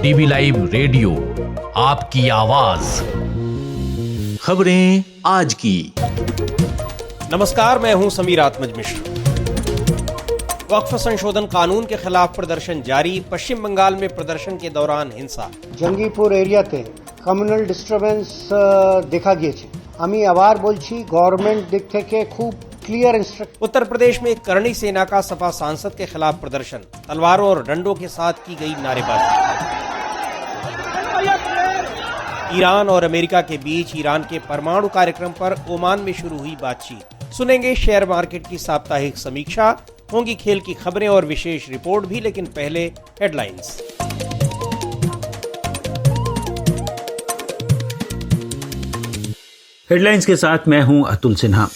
DV live radio, आपकी आवाज। खबरें आज की। नमस्कार, मैं हूं समीर आत्मज मिश्र। वक्फ संशोधन कानून के खिलाफ प्रदर्शन जारी। पश्चिम बंगाल में प्रदर्शन के दौरान हिंसा। जंगीपुर एरियाते कम्युनल डिस्टार्बेंस देखा গিয়েছে। আমি আবার বলছি, গভর্নমেন্ট দিক থেকে খুব क्लियर इंस्ट्रक्शन। उत्तर प्रदेश में करणी सेना का सपा सांसद के खिलाफ प्रदर्शन, तलवारों और डंडों के साथ की गई नारेबाजी। ईरान और अमेरिका के बीच ईरान के परमाणु कार्यक्रम पर ओमान में शुरू हुई बातचीत। सुनेंगे शेयर मार्केट की साप्ताहिक समीक्षा, होंगी खेल की खबरें और विशेष रिपोर्ट भी, लेकिन पहले हेडलाइंस। हेडलाइंस के साथ मैं हूं अतुल सिन्हा।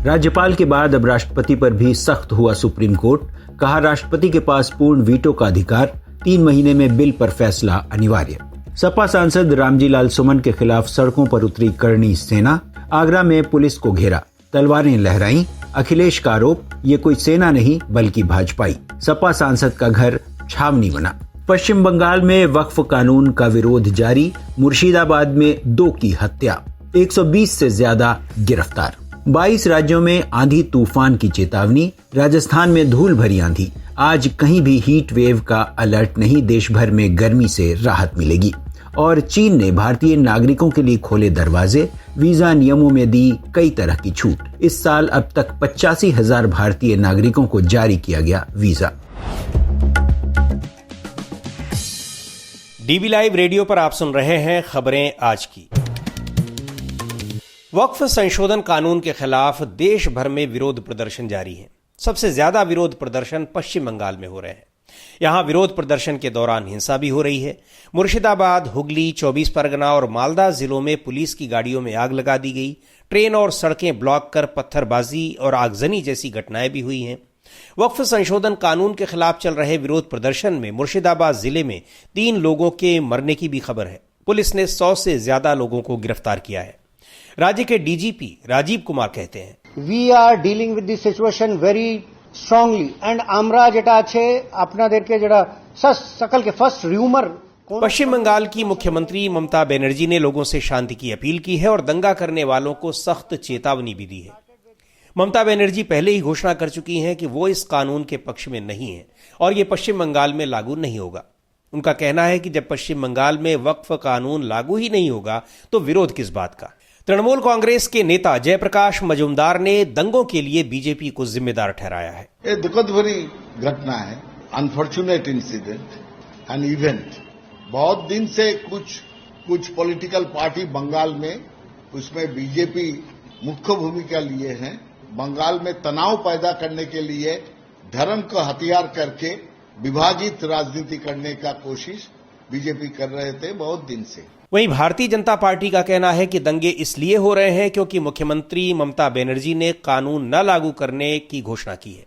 राज्यपाल के बाद अब राष्ट्रपति पर भी सख्त हुआ सुप्रीम कोर्ट। कहा, राष्ट्रपति के पास पूर्ण वीटो का अधिकार, 3 महीने में बिल पर फैसला अनिवार्य। सपा सांसद रामजी लाल सुमन के खिलाफ सड़कों पर उतरी करणी सेना। आगरा में पुलिस को घेरा, तलवारें लहराई। अखिलेश का आरोप, ये कोई सेना नहीं बल्कि भाजपाई। सपा सांसद का घर छावनी बना। पश्चिम बंगाल में वक्फ कानून का विरोध जारी। मुर्शिदाबाद में 2 की हत्या, 120 से ज्यादा गिरफ्तार। 22 राज्यों में आंधी तूफान की चेतावनी। राजस्थान में धूल भरी आंधी। आज कहीं भी हीट वेव का अलर्ट नहीं, देश भर में गर्मी से राहत मिलेगी। और चीन ने भारतीय नागरिकों के लिए खोले दरवाजे, वीजा नियमों में दी कई तरह की छूट। इस साल अब तक 85,000 भारतीय नागरिकों को जारी किया गया वीजा। डीवी लाइव रेडियो पर आप सुन रहे हैं खबरें आज की। वक्फ संशोधन कानून के खिलाफ देश भर में विरोध प्रदर्शन जारी है। सबसे ज्यादा विरोध प्रदर्शन पश्चिम बंगाल में हो रहे हैं। यहां विरोध प्रदर्शन के दौरान हिंसा भी हो रही है। मुर्शिदाबाद, हुगली, 24 परगना और मालदा जिलों में पुलिस की गाड़ियों में आग लगा दी गई। ट्रेन और सड़कें ब्लॉक कर पत्थरबाजी और आगजनी जैसी घटनाएं भी हुई हैं। वक्फ संशोधन कानून के खिलाफ चल रहे विरोध प्रदर्शन में मुर्शिदाबाद जिले में 3 लोगों के मरने की भी खबर है। पुलिस ने 100 से ज्यादा लोगों को गिरफ्तार किया है। राज्य के डीजीपी राजीव कुमार कहते हैं, we are dealing with this situation very strongly and আমরা যেটা আছে আপনাদেরকে যেটা सकल के फर्स्ट र्यूमर। पश्चिम बंगाल की मुख्यमंत्री ममता बनर्जी ने लोगों से शांति की अपील की है और दंगा करने वालों को सख्त चेतावनी भी दी है। ममता बनर्जी पहले ही घोषणा कर चुकी हैं कि वो इस कानून के पक्ष में नहीं है और ये पश्चिम बंगाल में लागू नहीं होगा। उनका कहना है कि जब पश्चिम बंगाल में वक्फ कानून लागू ही नहीं होगा तो विरोध किस बात का। तृणमूल कांग्रेस के नेता जयप्रकाश मजूमदार ने दंगों के लिए बीजेपी को जिम्मेदार ठहराया है। ये दुखद भरी घटना है, अनफॉर्चुनेट इंसिडेंट एंड इवेंट। बहुत दिन से कुछ पॉलिटिकल पार्टी बंगाल में, उसमें बीजेपी मुख्य भूमिका लिए हैं। बंगाल में तनाव पैदा करने के लिए धर्म को हथियार करके विभाजित राजनीति करने का कोशिश बीजेपी कर रहे थे बहुत दिन से। वहीं भारतीय जनता पार्टी का कहना है कि दंगे इसलिए हो रहे हैं क्योंकि मुख्यमंत्री ममता बनर्जी ने कानून न लागू करने की घोषणा की है।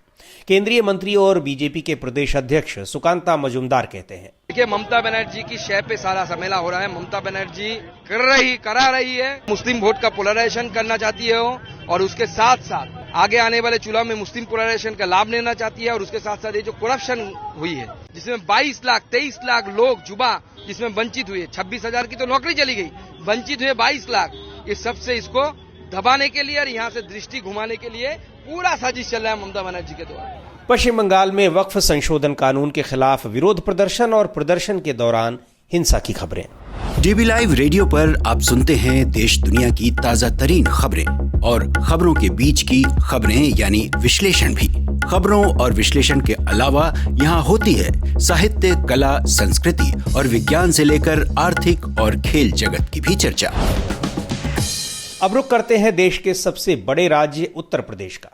केंद्रीय मंत्री और बीजेपी के प्रदेश अध्यक्ष सुकांता मजूमदार कहते हैं, देखिए, ममता बनर्जी की शय पे सारा समेला हो रहा है। ममता बनर्जी करा रही है, मुस्लिम वोट का पोलराइजेशन करना चाहती है वो, और उसके साथ साथ आगे आने वाले चुनाव में मुस्लिम पोलराइजेशन का लाभ लेना चाहती है। और उसके साथ साथ ये जो करप्शन हुई है, जिसमें 23 लाख लोग जुबा जिसमें वंचित हुए, 26,000 की तो नौकरी चली गई, वंचित हुए 22 लाख। ये सबसे इसको दबाने के लिए और यहाँ से दृष्टि घुमाने के लिए पूरा साजिश चल रहा है ममता बनर्जी के द्वारा। पश्चिम बंगाल में वक्फ संशोधन कानून के खिलाफ विरोध प्रदर्शन और प्रदर्शन के दौरान हिंसा की खबरें। डीवी लाइव रेडियो पर आप सुनते हैं देश दुनिया की ताजा तरीन खबरें और खबरों के बीच की खबरें यानी विश्लेषण भी। खबरों और विश्लेषण के अलावा यहाँ होती है साहित्य, कला, संस्कृति और विज्ञान से लेकर आर्थिक और खेल जगत की भी चर्चा। अब रुख करते हैं देश के सबसे बड़े राज्य उत्तर प्रदेश का,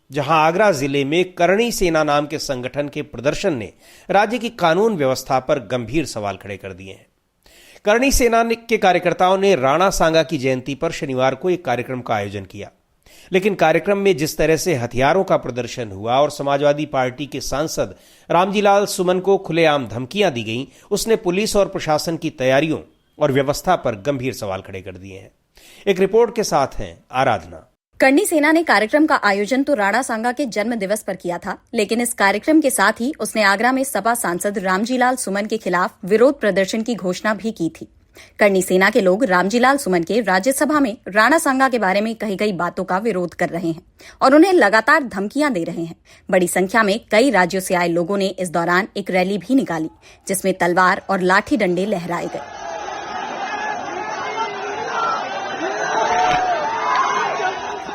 जहां आगरा जिले में करणी सेना नाम के संगठन के प्रदर्शन ने राज्य की कानून व्यवस्था पर गंभीर सवाल खड़े कर दिए हैं। करणी सेना के कार्यकर्ताओं ने राणा सांगा की जयंती पर शनिवार को एक कार्यक्रम का आयोजन किया, लेकिन कार्यक्रम में जिस तरह से हथियारों का प्रदर्शन हुआ और समाजवादी पार्टी के सांसद रामजी लाल सुमन को खुलेआम धमकियां दी गईं, उसने पुलिस और प्रशासन की तैयारियों और व्यवस्था पर गंभीर सवाल खड़े कर दिए हैं। एक रिपोर्ट के साथ हैं आराधना। करनी सेना ने कार्यक्रम का आयोजन तो राणा सांगा के जन्म दिवस पर किया था, लेकिन इस कार्यक्रम के साथ ही उसने आगरा में सपा सांसद रामजीलाल सुमन के खिलाफ विरोध प्रदर्शन की घोषणा भी की थी। करनी सेना के लोग रामजीलाल सुमन के राज्यसभा में राणा सांगा के बारे में कही गई बातों का विरोध कर रहे हैं और उन्हें लगातार धमकियां दे रहे हैं। बड़ी संख्या में कई राज्यों से आए लोगों ने इस दौरान एक रैली भी निकाली, जिसमें तलवार और लाठी डंडे लहराए गए।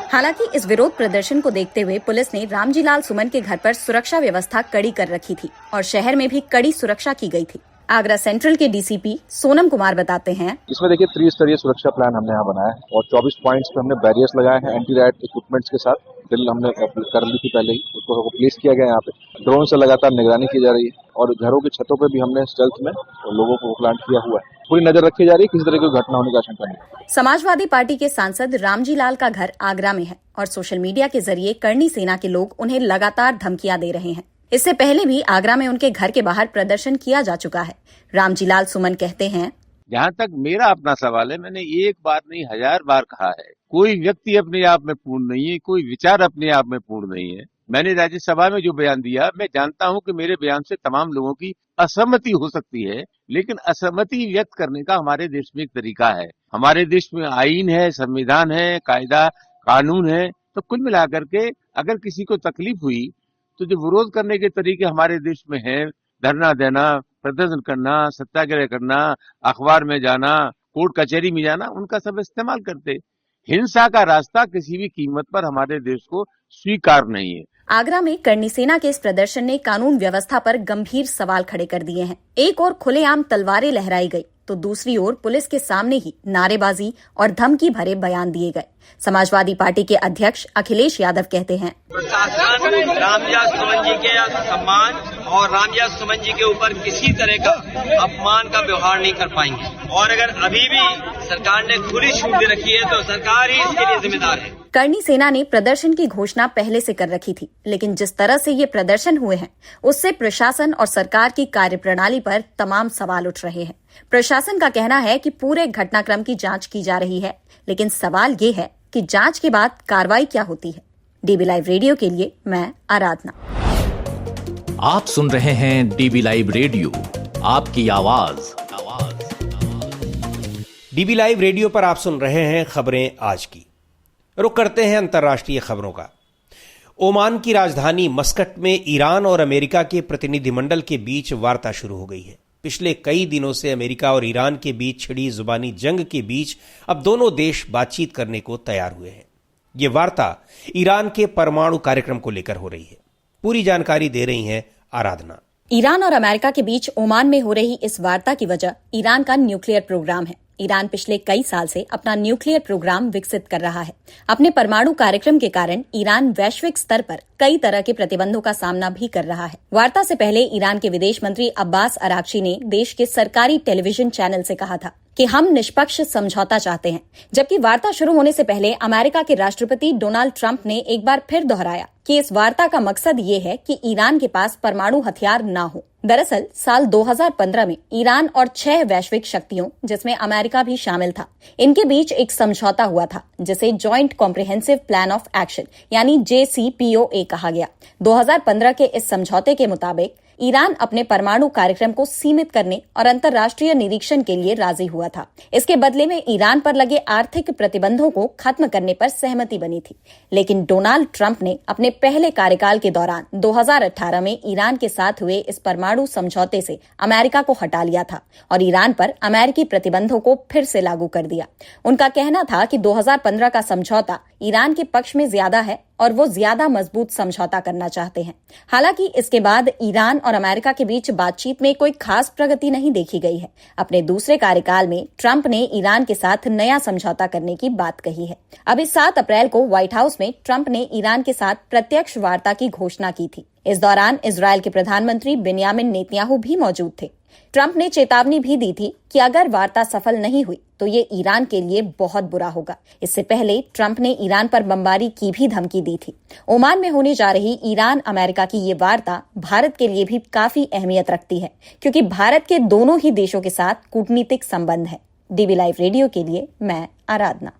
हालांकि इस विरोध प्रदर्शन को देखते हुए पुलिस ने रामजीलाल सुमन के घर पर सुरक्षा व्यवस्था कड़ी कर रखी थी और शहर में भी कड़ी सुरक्षा की गई थी। आगरा सेंट्रल के डीसीपी सोनम कुमार बताते हैं, इसमें देखिए त्रिस्तरीय सुरक्षा प्लान हमने यहाँ बनाया है और 24 पॉइंट्स पे हमने बैरियर्स लगाए हैं एंटी राइट इक्विपमेंट्स के साथ। ड्रिल हमने कर ली थी पहले ही, उसको प्लेस किया गया यहाँ पे। ड्रोन से लगातार निगरानी की जा रही है और घरों की छतों पे भी हमने स्टेल्थ में लोगों को प्लांट किया हुआ है। पूरी नजर रखी जा रही है, किसी तरह की घटना होने की आशंका नहीं। समाजवादी पार्टी के सांसद रामजीलाल का घर आगरा में है और सोशल मीडिया के जरिए करनी सेना के लोग उन्हें लगातार धमकियां दे रहे हैं। इससे पहले भी आगरा में उनके घर के बाहर प्रदर्शन किया जा चुका है। रामजीलाल सुमन कहते हैं, जहाँ तक मेरा अपना सवाल है, मैंने एक बार नहीं 1000 बार कहा है, कोई व्यक्ति अपने आप में पूर्ण नहीं है, कोई विचार अपने आप में पूर्ण नहीं है। मैंने राज्यसभा में जो बयान दिया, मैं जानता हूं कि मेरे बयान से तमाम लोगों की असहमति हो सकती है, लेकिन असहमति व्यक्त करने का हमारे देश में एक तरीका है। हमारे देश में आईन है, संविधान है, कायदा कानून है। तो कुल मिलाकर के अगर किसी को तकलीफ हुई तो जो विरोध करने के तरीके हमारे देश में है, धरना देना, प्रदर्शन करना, सत्याग्रह करना, अखबार में जाना, कोर्ट कचहरी में जाना, उनका सब इस्तेमाल करते। हिंसा का रास्ता किसी भी कीमत पर हमारे देश को स्वीकार नहीं है। आगरा में करनी सेना के इस प्रदर्शन ने कानून व्यवस्था पर गंभीर सवाल खड़े कर दिए हैं। एक ओर खुलेआम तलवारें लहराई गई तो दूसरी ओर पुलिस के सामने ही नारेबाजी और धमकी भरे बयान दिए गए। समाजवादी पार्टी के अध्यक्ष अखिलेश यादव कहते हैं, प्रशासन रामजीलाल सुमन जी के सम्मान और रामजीलाल सुमन जी के ऊपर किसी तरह का अपमान का व्यवहार नहीं कर पाएंगे और अगर अभी भी सरकार ने खुली छूट दे रखी है तो सरकार ही इसके लिए जिम्मेदार है। करनी सेना ने प्रदर्शन की घोषणा पहले से कर रखी थी, लेकिन जिस तरह से ये प्रदर्शन हुए हैं उससे प्रशासन और सरकार की कार्यप्रणाली पर तमाम सवाल उठ रहे हैं। प्रशासन का कहना है कि पूरे घटनाक्रम की जांच की जा रही है, लेकिन सवाल ये है कि जांच के बाद कार्रवाई क्या होती है। डीबी लाइव रेडियो के लिए मैं आराधना। आप सुन रहे हैं डीबी लाइव रेडियो, आपकी आवाज। डीबी लाइव रेडियो पर आप सुन रहे हैं खबरें आज की। रुक करते हैं अंतर्राष्ट्रीय खबरों का। ओमान की राजधानी मस्कट में ईरान और अमेरिका के प्रतिनिधिमंडल के बीच वार्ता शुरू हो गई है। पिछले कई दिनों से अमेरिका और ईरान के बीच छिड़ी जुबानी जंग के बीच अब दोनों देश बातचीत करने को तैयार हुए हैं। ये वार्ता ईरान के परमाणु कार्यक्रम को लेकर हो रही है। पूरी जानकारी दे रही हैं आराधना। ईरान और अमेरिका के बीच ओमान में हो रही इस वार्ता की वजह ईरान का न्यूक्लियर प्रोग्राम है। ईरान पिछले कई साल से अपना न्यूक्लियर प्रोग्राम विकसित कर रहा है। अपने परमाणु कार्यक्रम के कारण ईरान वैश्विक स्तर पर कई तरह के प्रतिबंधों का सामना भी कर रहा है। वार्ता से पहले ईरान के विदेश मंत्री अब्बास अराक्ची ने देश के सरकारी टेलीविजन चैनल से कहा था कि हम निष्पक्ष समझौता चाहते हैं। जबकि वार्ता शुरू होने से पहले अमेरिका के राष्ट्रपति डोनाल्ड ट्रंप ने एक बार फिर दोहराया कि इस वार्ता का मकसद ये है कि ईरान के पास परमाणु हथियार न हो। दरअसल साल 2015 में ईरान और 6 वैश्विक शक्तियों, जिसमें अमेरिका भी शामिल था, इनके बीच एक समझौता हुआ था जिसे joint comprehensive plan of action यानी JCPOA कहा गया। 2015 के इस समझौते के मुताबिक ईरान अपने परमाणु कार्यक्रम को सीमित करने और अंतर्राष्ट्रीय निरीक्षण के लिए राजी हुआ था। इसके बदले में ईरान पर लगे आर्थिक प्रतिबंधों को खत्म करने पर सहमति बनी थी। लेकिन डोनाल्ड ट्रंप ने अपने पहले कार्यकाल के दौरान 2018 में ईरान के साथ हुए इस परमाणु समझौते से अमेरिका को हटा लिया था और ईरान पर अमेरिकी प्रतिबंधों को फिर से लागू कर दिया। उनका कहना था कि 2015 का समझौता ईरान के पक्ष में ज्यादा है और वो ज्यादा मजबूत समझौता करना चाहते हैं। हालांकि इसके बाद ईरान और अमेरिका के बीच बातचीत में कोई खास प्रगति नहीं देखी गई है। अपने दूसरे कार्यकाल में ट्रंप ने ईरान के साथ नया समझौता करने की बात कही है। अभी 7 अप्रैल को व्हाइट हाउस में ट्रंप ने ईरान के साथ प्रत्यक्ष वार्ता की घोषणा की थी। इस दौरान इजरायल के प्रधानमंत्री बेंयामिन नेतन्याहू भी मौजूद थे। ट्रंप ने चेतावनी भी दी थी कि अगर वार्ता सफल नहीं हुई तो ये ईरान के लिए बहुत बुरा होगा। इससे पहले ट्रंप ने ईरान पर बमबारी की भी धमकी दी थी। ओमान में होने जा रही ईरान अमेरिका की ये वार्ता भारत के लिए भी काफी अहमियत रखती है, क्योंकि भारत के दोनों ही देशों के साथ कूटनीतिक संबंध है। डीबी लाइव रेडियो के लिए मैं आराधना।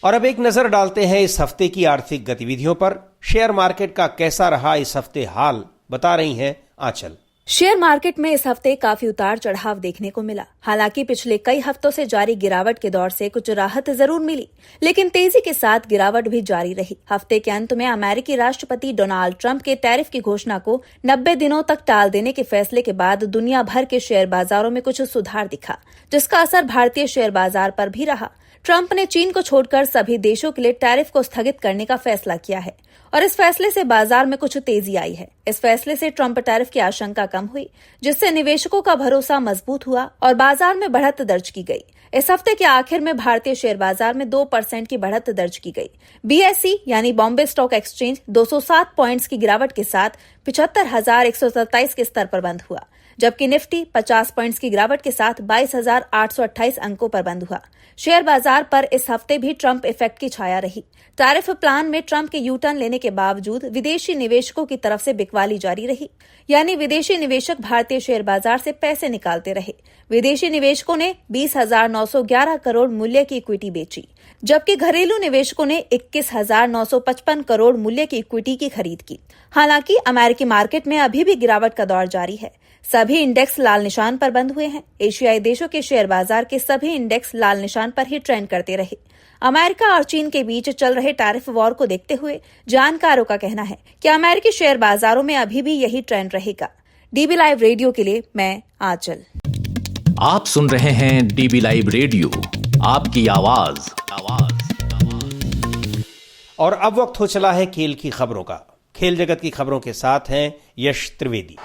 और अब एक नजर डालते हैं इस हफ्ते की आर्थिक गतिविधियों पर। शेयर मार्केट का कैसा रहा इस हफ्ते हाल, बता रही हैं आंचल। शेयर मार्केट में इस हफ्ते काफी उतार चढ़ाव देखने को मिला। हालांकि पिछले कई हफ्तों से जारी गिरावट के दौर से कुछ राहत जरूर मिली, लेकिन तेजी के साथ गिरावट भी जारी रही। हफ्ते के अंत में अमेरिकी राष्ट्रपति डोनाल्ड ट्रंप के टैरिफ की घोषणा को 90 दिनों तक टाल देने के फैसले के बाद दुनिया भर के शेयर बाजारों में कुछ सुधार दिखा, जिसका असर भारतीय शेयर बाजार पर भी रहा। ट्रंप ने चीन को छोड़कर सभी देशों के लिए टैरिफ को स्थगित करने का फैसला किया है और इस फैसले से बाजार में कुछ तेजी आई है। इस फैसले से ट्रंप टैरिफ की आशंका कम हुई, जिससे निवेशकों का भरोसा मजबूत हुआ और बाजार में बढ़त दर्ज की गई। इस हफ्ते के आखिर में भारतीय शेयर बाजार में 2% की बढ़त दर्ज की गई। BSE यानी बॉम्बे स्टॉक एक्सचेंज 207 पॉइंट्स की गिरावट के साथ 75,127 के स्तर पर बंद हुआ, जबकि निफ्टी 50 पॉइंट्स की गिरावट के साथ 22,828 अंकों पर बंद हुआ। शेयर बाजार पर इस हफ्ते भी ट्रंप इफेक्ट की छाया रही। टैरिफ प्लान में ट्रंप के यू टर्न लेने के बावजूद विदेशी निवेशकों की तरफ से बिकवाली जारी रही, यानी विदेशी निवेशक भारतीय शेयर बाजार से पैसे निकालते रहे। विदेशी निवेशकों ने 20,911 करोड़ मूल्य की इक्विटी बेची, जबकि घरेलू निवेशकों ने 21,955 करोड़ मूल्य की इक्विटी की खरीद की। हालांकि अमेरिकी मार्केट में अभी भी गिरावट का दौर जारी है। सभी इंडेक्स लाल निशान पर बंद हुए हैं। एशियाई देशों के शेयर बाजार के सभी इंडेक्स लाल निशान पर ही ट्रेंड करते रहे। अमेरिका और चीन के बीच चल रहे टैरिफ वॉर को देखते हुए जानकारों का कहना है कि अमेरिकी शेयर बाजारों में अभी भी यही ट्रेंड रहेगा। डीबी लाइव रेडियो के लिए मैं आंचल। आप सुन रहे हैं डीबी लाइव रेडियो, आपकी आवाज। और अब वक्त हो चला है खेल की खबरों का। खेल जगत की खबरों के साथ हैं यश त्रिवेदी।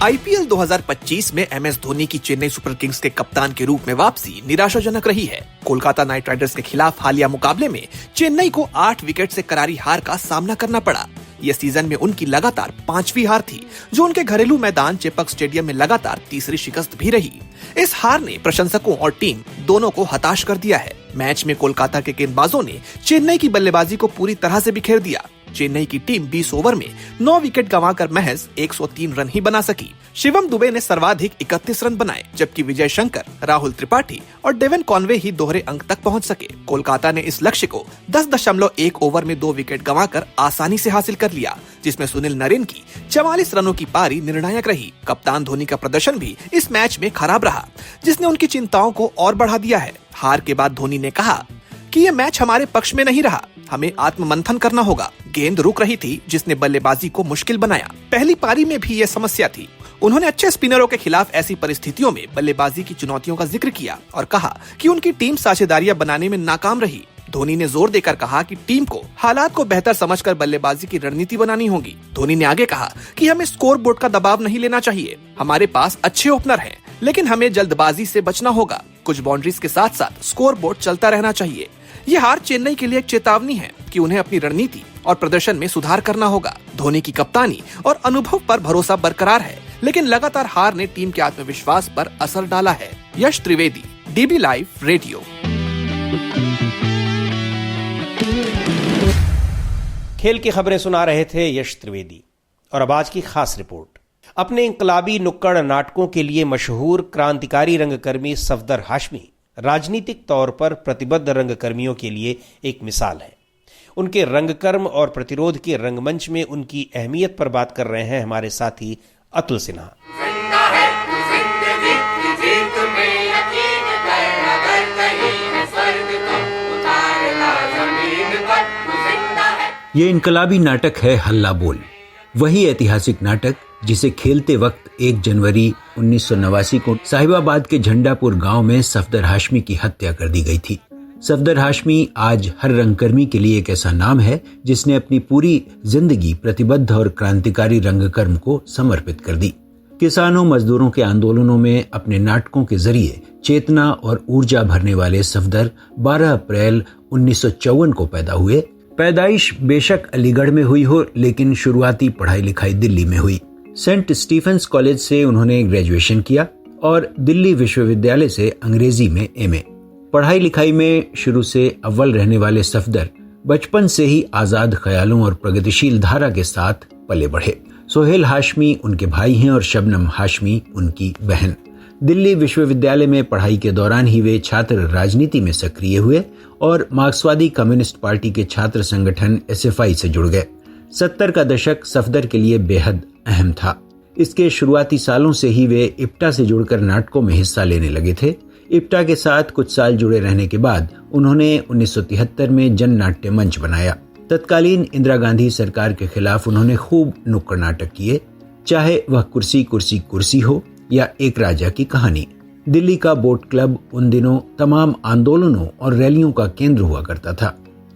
आईपीएल 2025 में एमएस धोनी की चेन्नई सुपर किंग्स के कप्तान के रूप में वापसी निराशाजनक रही है। कोलकाता नाइट राइडर्स के खिलाफ हालिया मुकाबले में चेन्नई को 8 विकेट से करारी हार का सामना करना पड़ा। यह सीजन में उनकी लगातार 5वीं हार थी, जो उनके घरेलू मैदान चेपक स्टेडियम में लगातार तीसरी शिकस्त भी रही। इस हार ने प्रशंसकों और टीम दोनों को हताश कर दिया है। मैच में कोलकाता के गेंदबाजों ने चेन्नई की बल्लेबाजी को पूरी तरह से बिखेर दिया। चेन्नई की टीम 20 ओवर में 9 विकेट गंवाकर महज 103 रन ही बना सकी। शिवम दुबे ने सर्वाधिक 31 रन बनाए, जबकि विजय शंकर, राहुल त्रिपाठी और डेवन कॉनवे ही दोहरे अंक तक पहुंच सके। कोलकाता ने इस लक्ष्य को 10.1 ओवर में 2 विकेट गंवाकर आसानी से हासिल कर लिया, जिसमें सुनील नरेन की 44 रनों की पारी निर्णायक रही। कप्तान धोनी का प्रदर्शन भी इस मैच में खराब रहा, जिसने उनकी चिंताओं को और बढ़ा दिया है। हार के बाद धोनी ने कहा कि ये मैच हमारे पक्ष में नहीं रहा, हमें आत्ममंथन करना होगा। गेंद रुक रही थी, जिसने बल्लेबाजी को मुश्किल बनाया। पहली पारी में भी ये समस्या थी। उन्होंने अच्छे स्पिनरों के खिलाफ ऐसी परिस्थितियों में बल्लेबाजी की चुनौतियों का जिक्र किया और कहा कि उनकी टीम साझेदारियां बनाने में नाकाम रही। धोनी ने जोर देकर कहा कि टीम को हालात को बेहतर समझकर बल्लेबाजी की रणनीति बनानी होगी। धोनी ने आगे कहा कि हमें स्कोर बोर्ड का दबाव नहीं लेना चाहिए। हमारे पास अच्छे ओपनर हैं, लेकिन हमें जल्दबाजी से बचना होगा। कुछ बाउंड्रीज के साथ साथ स्कोर बोर्ड चलता रहना चाहिए। ये हार चेन्नई के लिए एक चेतावनी है कि उन्हें अपनी रणनीति और प्रदर्शन में सुधार करना होगा। धोनी की कप्तानी और अनुभव पर भरोसा बरकरार है, लेकिन लगातार हार ने टीम के आत्मविश्वास पर असर डाला है। यश त्रिवेदी, डीबी लाइव रेडियो। खेल की खबरें सुना रहे थे यश त्रिवेदी। और अब आज की खास रिपोर्ट। अपने इंकलाबी नुक्कड़ नाटकों के लिए मशहूर क्रांतिकारी रंगकर्मी सफदर हाशमी राजनीतिक तौर पर प्रतिबद्ध रंगकर्मियों के लिए एक मिसाल है। उनके रंगकर्म और प्रतिरोध के रंगमंच में उनकी अहमियत पर बात कर रहे हैं हमारे साथी अतुल सिन्हा। ये इनकलाबी नाटक है हल्ला बोल, वही ऐतिहासिक नाटक जिसे खेलते वक्त 1 जनवरी 1989 को साहिबाबाद के झंडापुर गांव में सफदर हाशमी की हत्या कर दी गई थी। सफदर हाशमी आज हर रंगकर्मी के लिए एक ऐसा नाम है जिसने अपनी पूरी जिंदगी प्रतिबद्ध और क्रांतिकारी रंगकर्म को समर्पित कर दी। किसानों मजदूरों के आंदोलनों में अपने नाटकों के जरिए चेतना और ऊर्जा भरने वाले सफदर 12 अप्रैल 1954 को पैदा हुए। पैदाइश बेशक अलीगढ़ में हुई हो, लेकिन शुरुआती पढ़ाई लिखाई दिल्ली में हुई। सेंट स्टीफेंस कॉलेज से उन्होंने ग्रेजुएशन किया और दिल्ली विश्वविद्यालय से अंग्रेजी में एमए। पढ़ाई लिखाई में शुरू से अव्वल रहने वाले सफदर बचपन से ही आजाद ख्यालों और प्रगतिशील धारा के साथ पले बढ़े। सोहेल हाशमी उनके भाई हैं और शबनम हाशमी उनकी बहन। दिल्ली विश्वविद्यालय में पढ़ाई के दौरान ही वे छात्र राजनीति में सक्रिय हुए और मार्क्सवादी कम्युनिस्ट पार्टी के छात्र संगठन SFI से जुड़ गए। 70 का दशक सफदर के लिए बेहद अहम था। इसके शुरुआती सालों से ही वे इप्टा से जुड़कर नाटकों में हिस्सा लेने लगे थे। इप्टा के साथ कुछ साल जुड़े रहने के बाद उन्होंने 1973 में जन नाट्य मंच बनाया। तत्कालीन इंदिरा गांधी सरकार के खिलाफ उन्होंने खूब नुक्कड़ नाटक किए, चाहे वह कुर्सी कुर्सी कुर्सी हो या एक राजा की कहानी। दिल्ली का बोट क्लब उन दिनों तमाम आंदोलनों और रैलियों का केंद्र हुआ करता था।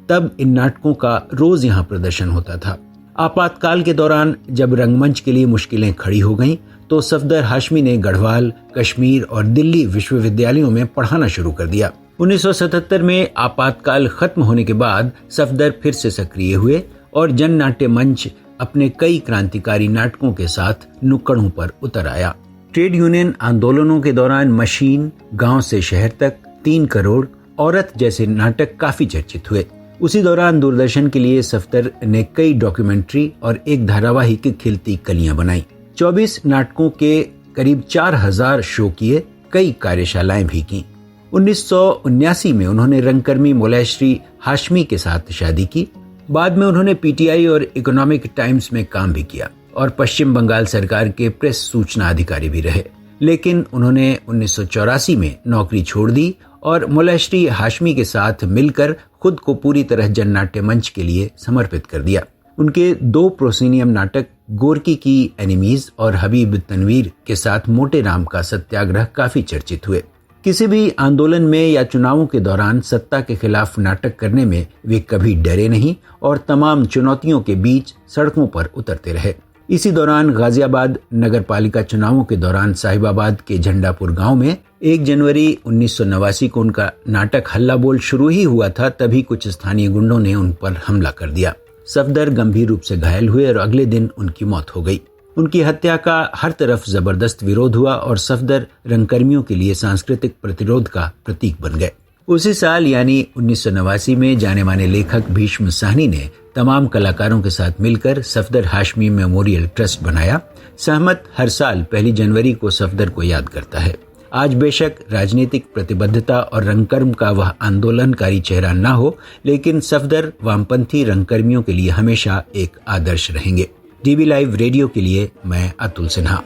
तब इन नाटकों का रोज यहाँ प्रदर्शन होता था। आपातकाल के दौरान जब रंगमंच के लिए मुश्किलें खड़ी हो गईं, तो सफदर हाशमी ने गढ़वाल, कश्मीर और दिल्ली विश्वविद्यालयों में पढ़ाना शुरू कर दिया। 1977 में आपातकाल खत्म होने के बाद सफदर फिर से सक्रिय हुए और जन नाट्य मंच अपने कई क्रांतिकारी नाटकों के साथ नुक्कड़ों पर उतर आया। ट्रेड यूनियन आंदोलनों के दौरान मशीन, गांव से शहर तक, 3 करोड़, औरत जैसे नाटक काफी चर्चित हुए। उसी दौरान दूरदर्शन के लिए सफदर ने कई डॉक्यूमेंट्री और एक धारावाहिक खिलती कलियां बनाई। 24 नाटकों के करीब 4000 शो किए, कई कार्यशालाएं भी की। 1979 में उन्होंने रंगकर्मी मोलयश्री हाशमी के साथ शादी की। बाद में उन्होंने PTI और इकोनॉमिक टाइम्स में काम भी किया और पश्चिम बंगाल सरकार के प्रेस सूचना अधिकारी भी रहे। लेकिन उन्होंने 1984 में नौकरी छोड़ दी और मोलयश्री हाशमी के साथ मिलकर खुद को पूरी तरह जन नाट्य मंच के लिए समर्पित कर दिया। उनके 2 प्रोसीनियम नाटक गोरकी की एनिमीज और हबीब तनवीर के साथ मोटे राम का सत्याग्रह काफी चर्चित हुए। किसी भी आंदोलन में या चुनावों के दौरान सत्ता के खिलाफ नाटक करने में वे कभी डरे नहीं और तमाम चुनौतियों के बीच सड़कों पर उतरते रहे। इसी दौरान गाजियाबाद नगर पालिका चुनावों के दौरान साहिबाबाद के झंडापुर गांव में 1 जनवरी 1989 को उनका नाटक हल्ला बोल शुरू ही हुआ था, तभी कुछ स्थानीय गुंडों ने उन पर हमला कर दिया। सफदर गंभीर रूप से घायल हुए और अगले दिन उनकी मौत हो गई। उनकी हत्या का हर तरफ जबरदस्त विरोध हुआ और सफदर रंगकर्मियों के लिए सांस्कृतिक प्रतिरोध का प्रतीक बन गए। उसी साल यानी 1989 में जाने माने लेखक भीष्म साहनी ने तमाम कलाकारों के साथ मिलकर सफदर हाशमी मेमोरियल ट्रस्ट बनाया। सहमत हर साल 1 जनवरी को सफदर को याद करता है। आज बेशक राजनीतिक प्रतिबद्धता और रंगकर्म का वह आंदोलनकारी चेहरा न हो, लेकिन सफदर वामपंथी रंगकर्मियों के लिए हमेशा एक आदर्श रहेंगे। DB लाइव रेडियो के लिए मैं अतुल सिन्हा।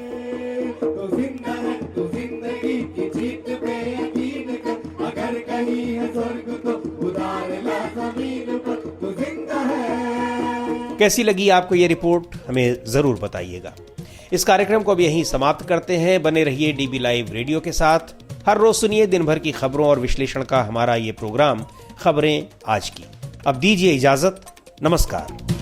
कैसी लगी आपको ये रिपोर्ट, हमें जरूर बताइएगा। इस कार्यक्रम को अब यहीं समाप्त करते हैं। बने रहिए DB लाइव रेडियो के साथ। हर रोज सुनिए दिन भर की खबरों और विश्लेषण का हमारा ये प्रोग्राम खबरें आज की। अब दीजिए इजाजत, नमस्कार।